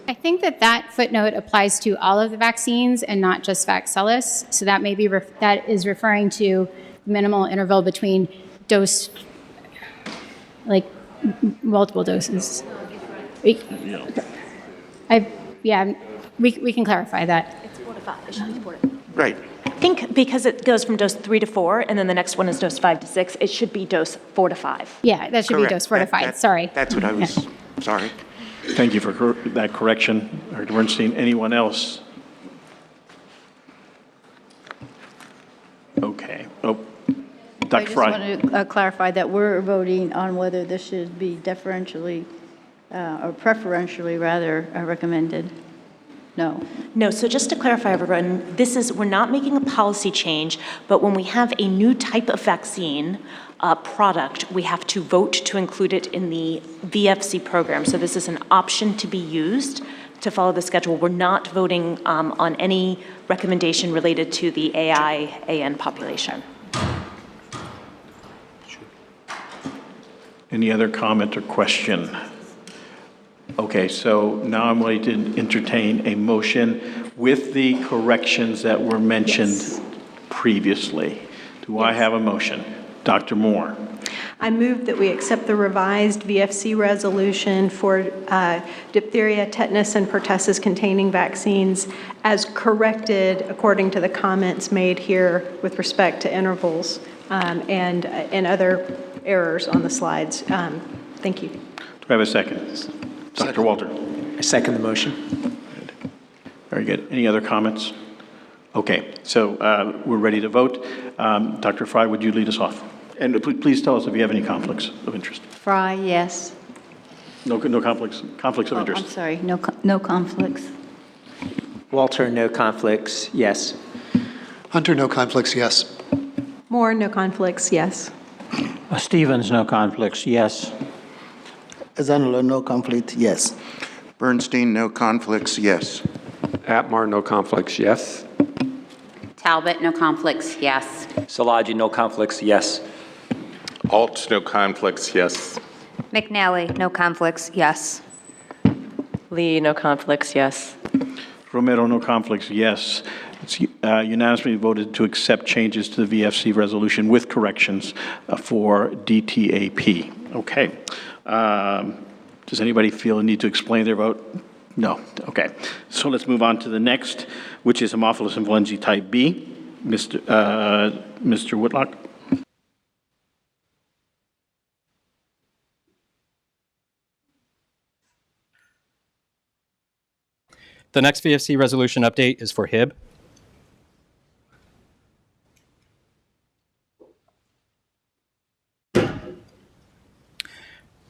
[SPEAKER 21] I think that footnote applies to all of the vaccines and not just Vaxelis. So that may be that is referring to minimal interval between dose, like multiple doses. We can clarify that.
[SPEAKER 1] It's 4 to 5. It should be 4 to 5.
[SPEAKER 10] Right.
[SPEAKER 1] I think because it goes from dose 3 to 4, and then the next one is dose 5 to 6, it should be dose 4 to 5.
[SPEAKER 21] Yeah, that should
[SPEAKER 10] Correct.
[SPEAKER 21] be dose 4 to 5. Sorry.
[SPEAKER 10] That's what I was, sorry.
[SPEAKER 3] Thank you for that correction, Dr. Bernstein. Anyone else? Okay. Oh, Dr. Fry.
[SPEAKER 17] I just want to clarify that we're voting on whether this should be deferentially or preferentially rather recommended. No.
[SPEAKER 1] No, so just to clarify, everyone, we're not making a policy change, but when we have a new type of vaccine product, we have to vote to include it in the VFC program. So this is an option to be used to follow the schedule. We're not voting on any recommendation related to the AI-AN population.
[SPEAKER 3] Any other comment or question? Okay, so now I'm ready to entertain a motion with the corrections that were mentioned previously. Do I have a motion? Dr. Moore.
[SPEAKER 13] I move that we accept the revised VFC resolution for diphtheria, tetanus, and pertussis containing vaccines as corrected according to the comments made here with respect to intervals and other errors on the slides. Thank you.
[SPEAKER 3] Do I have a second? Dr. Walter.
[SPEAKER 16] I second the motion.
[SPEAKER 3] Very good. Any other comments? Okay, so we're ready to vote. Dr. Fry, would you lead us off? And please tell us if you have any conflicts of interest.
[SPEAKER 17] Fry, yes.
[SPEAKER 3] No conflicts of interest.
[SPEAKER 17] I'm sorry, no conflicts.
[SPEAKER 16] Walter, no conflicts, yes.
[SPEAKER 14] Hunter, no conflicts, yes.
[SPEAKER 13] Moore, no conflicts, yes.
[SPEAKER 12] Stevens, no conflicts, yes.
[SPEAKER 11] Zanolo, no conflict, yes.
[SPEAKER 10] Bernstein, no conflicts, yes.
[SPEAKER 9] Atmar, no conflicts, yes.
[SPEAKER 22] Talbot, no conflicts, yes.
[SPEAKER 7] Szilagyi, no conflicts, yes.
[SPEAKER 6] Alt, no conflicts, yes.
[SPEAKER 5] McNally, no conflicts, yes.
[SPEAKER 4] Lee, no conflicts, yes.
[SPEAKER 3] Romero, no conflicts, yes. It's unanimously voted to accept changes to the VFC resolution with corrections for DTAP. Okay. Does anybody feel a need to explain their vote? No. Okay. So let's move on to the next, which is Haemophilus influenzae type B. Mr. Whitlock.
[SPEAKER 19] The next VFC resolution update is for HIB.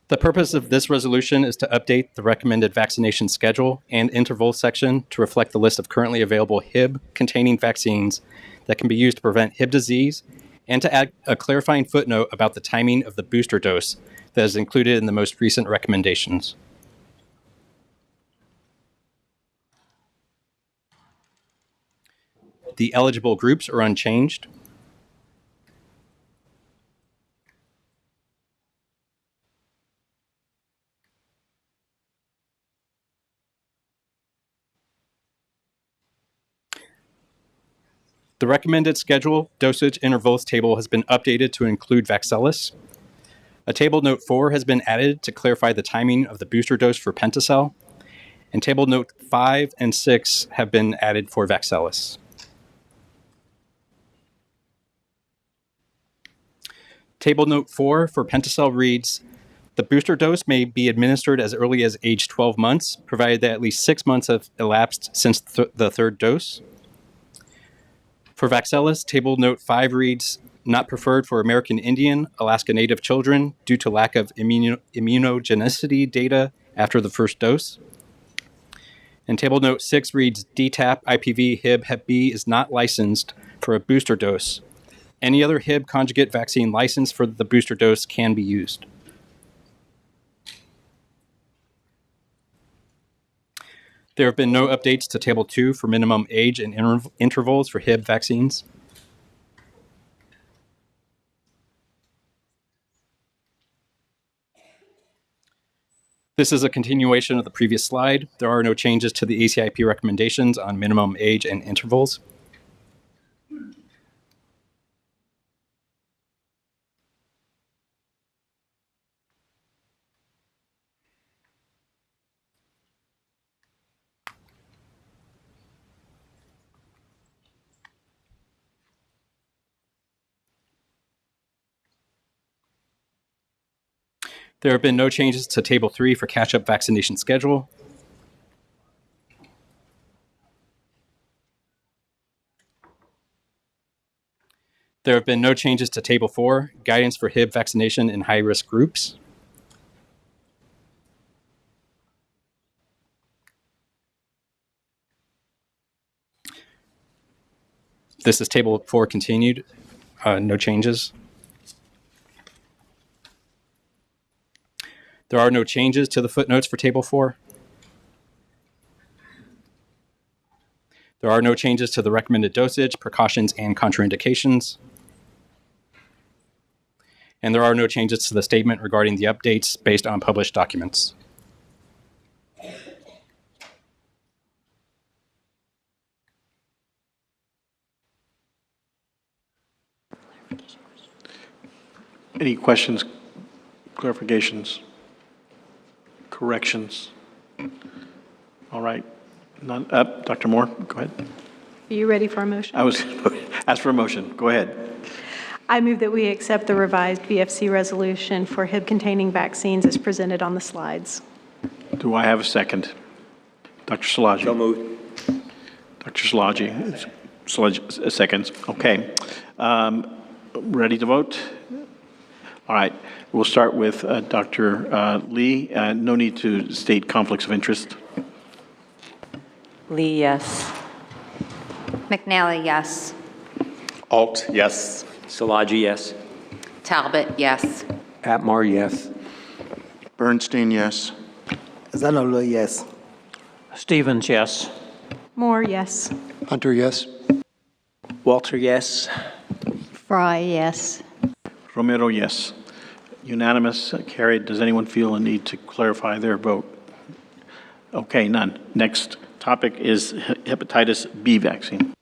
[SPEAKER 19] The purpose of this resolution is to update the recommended vaccination schedule and interval section to reflect the list of currently available HIB-containing vaccines that can be used to prevent HIB disease, and to add a clarifying footnote about the timing of the booster dose that is included in the most recent recommendations. The eligible groups are unchanged. The recommended schedule dosage intervals table has been updated to include Vaxelis. A table note 4 has been added to clarify the timing of the booster dose for Penticell, and table note 5 and 6 have been added for Vaxelis. Table note 4 for Penticell reads, the booster dose may be administered as early as age 12 months, provided that at least 6 months have elapsed since the third dose. For Vaxelis, table note 5 reads, not preferred for American Indian, Alaska Native children due to lack of immunogenicity data after the first dose. And table note 6 reads, DTaP, IPV, HIB, Hep B is not licensed for a booster dose. Any other HIB conjugate vaccine licensed for the booster dose can be used. There have been no updates to Table 2 for minimum age and intervals for HIB vaccines. This is a continuation of the previous slide. There are no changes to the ACIP recommendations on minimum age and intervals. There have been no changes to Table 3 for catch-up vaccination schedule. There have been no changes to Table 4, guidance for HIB vaccination in high-risk groups. This is Table 4 continued, no changes. There are no changes to the footnotes for Table 4. There are no changes to the recommended dosage, precautions, and contraindications. And there are no changes to the statement regarding the updates based on published documents.
[SPEAKER 3] Any questions, clarifications, corrections? All right. None. Dr. Moore, go ahead.
[SPEAKER 13] Are you ready for a motion?
[SPEAKER 3] I was asked for a motion. Go ahead.
[SPEAKER 13] I move that we accept the revised VFC resolution for HIB-containing vaccines as presented on the slides.
[SPEAKER 3] Do I have a second? Dr. Szilagyi.
[SPEAKER 7] So moved.
[SPEAKER 3] Dr. Szilagyi. Seconds. Okay. Ready to vote? All right. We'll start with Dr. Lee. No need to state conflicts of interest.
[SPEAKER 4] Lee, yes.
[SPEAKER 5] McNally, yes.
[SPEAKER 6] Alt, yes.
[SPEAKER 7] Szilagyi, yes.
[SPEAKER 22] Talbot, yes.
[SPEAKER 9] Atmar, yes.
[SPEAKER 10] Bernstein, yes.
[SPEAKER 11] Zanolo, yes.
[SPEAKER 12] Stevens, yes.
[SPEAKER 13] Moore, yes.
[SPEAKER 14] Hunter, yes.
[SPEAKER 16] Walter, yes.
[SPEAKER 17] Fry, yes.
[SPEAKER 3] Romero, yes. Unanimous, carried. Does anyone feel a need to clarify their vote? Okay, none. Next topic is hepatitis B vaccine.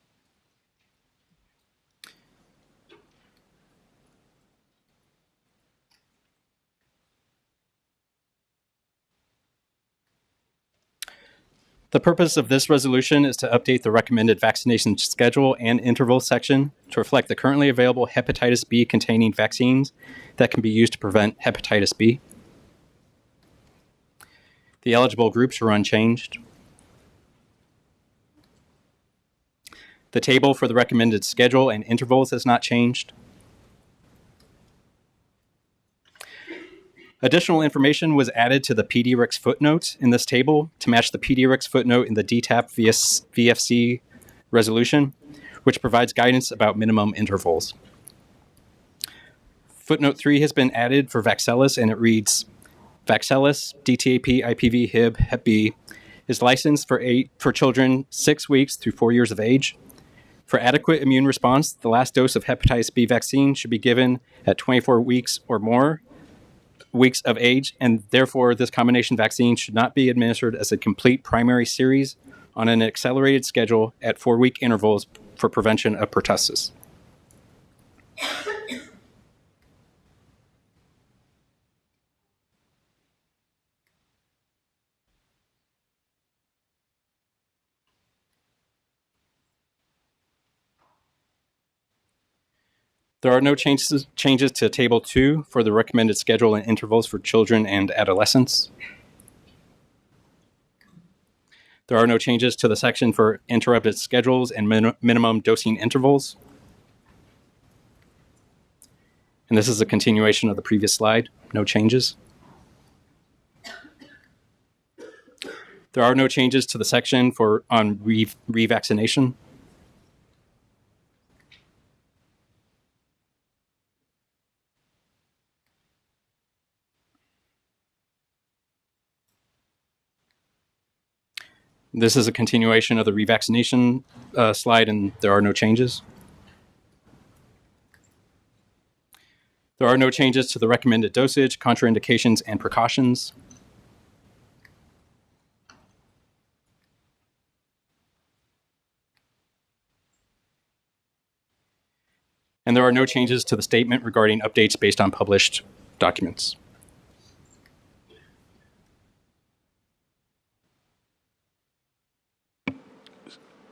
[SPEAKER 19] The purpose of this resolution is to update the recommended vaccination schedule and interval section to reflect the currently available hepatitis B containing vaccines that can be used to prevent hepatitis B. The eligible groups are unchanged. The table for the recommended schedule and intervals has not changed. Additional information was added to the PDRX footnote in this table to match the PDRX footnote in the DTaP VFC resolution, which provides guidance about minimum intervals. Footnote 3 has been added for Vaxelis, and it reads, Vaxelis, DTaP, IPV, Hib, Hep B, is licensed for children 6 weeks through 4 years of age. For adequate immune response, the last dose of hepatitis B vaccine should be given at 24 weeks or more weeks of age, and therefore this combination vaccine should not be administered as a complete primary series on an accelerated schedule at 4-week intervals for prevention of pertussis. There are no changes to Table 2 for the recommended schedule and intervals for children and adolescents. There are no changes to the section for interrupted schedules and minimum dosing intervals. And this is a continuation of the previous slide. No changes. There are no changes to the section on revaccination. This is a continuation of the revaccination slide, and there are no changes. There are no changes to the recommended dosage, contraindications, and precautions. And there are no changes to the statement regarding updates based on published documents.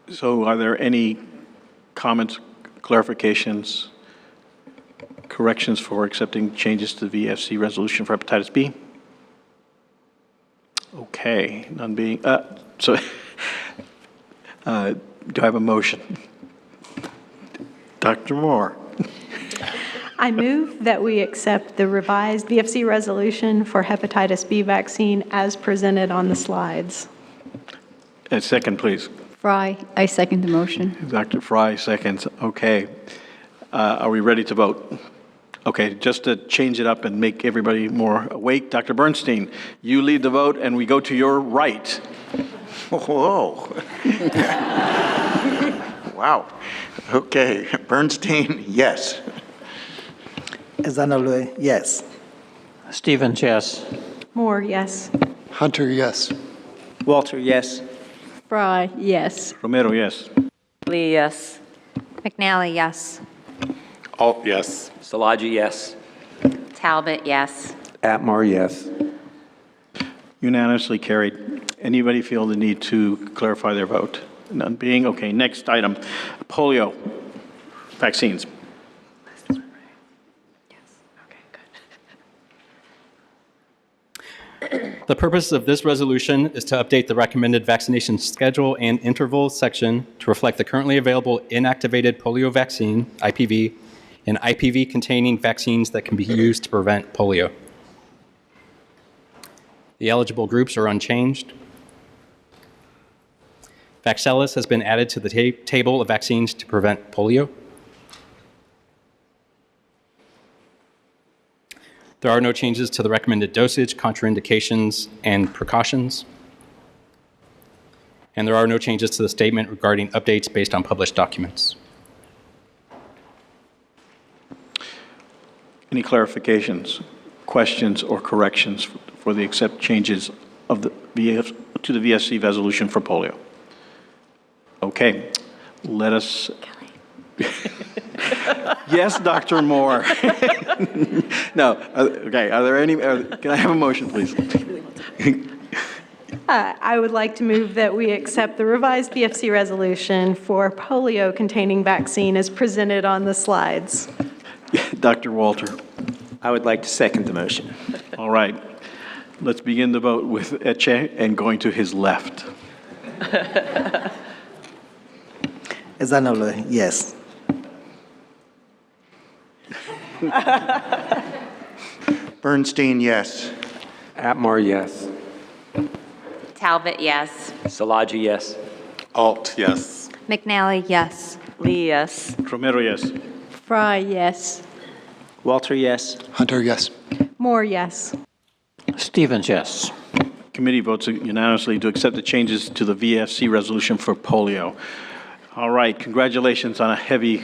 [SPEAKER 3] So are there any comments, clarifications, corrections for accepting changes to the VFC resolution for hepatitis B? Okay, none being, do I have a motion? Dr. Moore.
[SPEAKER 13] I move that we accept the revised VFC resolution for hepatitis B vaccine as presented on the slides.
[SPEAKER 3] A second, please.
[SPEAKER 17] Fry, I second the motion.
[SPEAKER 3] Dr. Fry seconds. Okay. Are we ready to vote? Okay, just to change it up and make everybody more awake, Dr. Bernstein, you lead the vote, and we go to your right.
[SPEAKER 10] Whoa. Wow. Okay. Bernstein, yes.
[SPEAKER 11] Ezanolue, yes.
[SPEAKER 12] Stevens, yes.
[SPEAKER 13] Moore, yes.
[SPEAKER 14] Hunter, yes.
[SPEAKER 16] Walter, yes.
[SPEAKER 17] Fry, yes.
[SPEAKER 3] Romero, yes.
[SPEAKER 4] Lee, yes.
[SPEAKER 5] McNally, yes.
[SPEAKER 6] Alt, yes.
[SPEAKER 7] Szilagyi, yes.
[SPEAKER 22] Talbot, yes.
[SPEAKER 9] Atmar, yes.
[SPEAKER 3] Unanimously carried. Anybody feel the need to clarify their vote? None being. Okay, next item, polio vaccines.
[SPEAKER 19] The purpose of this resolution is to update the recommended vaccination schedule and interval section to reflect the currently available inactivated polio vaccine, IPV, and IPV-containing vaccines that can be used to prevent polio. The eligible groups are unchanged. Vaxelis has been added to the table of vaccines to prevent polio. There are no changes to the recommended dosage, contraindications, and precautions. And there are no changes to the statement regarding updates based on published documents.
[SPEAKER 3] Any clarifications, questions, or corrections for the accept changes of the to the VSC resolution for polio? Okay, let us. Yes, Dr. Moore. No, okay, are there any, can I have a motion, please?
[SPEAKER 13] I would like to move that we accept the revised VFC resolution for polio-containing vaccine as presented on the slides.
[SPEAKER 3] Dr. Walter.
[SPEAKER 16] I would like to second the motion.
[SPEAKER 3] All right. Let's begin the vote with Eche and going to his left.
[SPEAKER 11] Ezanolo, yes.
[SPEAKER 10] Bernstein, yes.
[SPEAKER 9] Atmore, yes.
[SPEAKER 22] Talbot, yes.
[SPEAKER 7] Szilagyi, yes.
[SPEAKER 6] Alt, yes.
[SPEAKER 5] McNally, yes.
[SPEAKER 4] Lee, yes.
[SPEAKER 3] Romero, yes.
[SPEAKER 17] Fry, yes.
[SPEAKER 16] Walter, yes.
[SPEAKER 14] Hunter, yes.
[SPEAKER 13] Moore, yes.
[SPEAKER 12] Stevens, yes.
[SPEAKER 3] Committee votes unanimously to accept the changes to the VFC resolution for polio. All right, congratulations on a heavy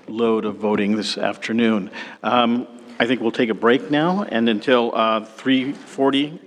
[SPEAKER 3] load of voting this afternoon. I think we'll take a break now, and until 3:40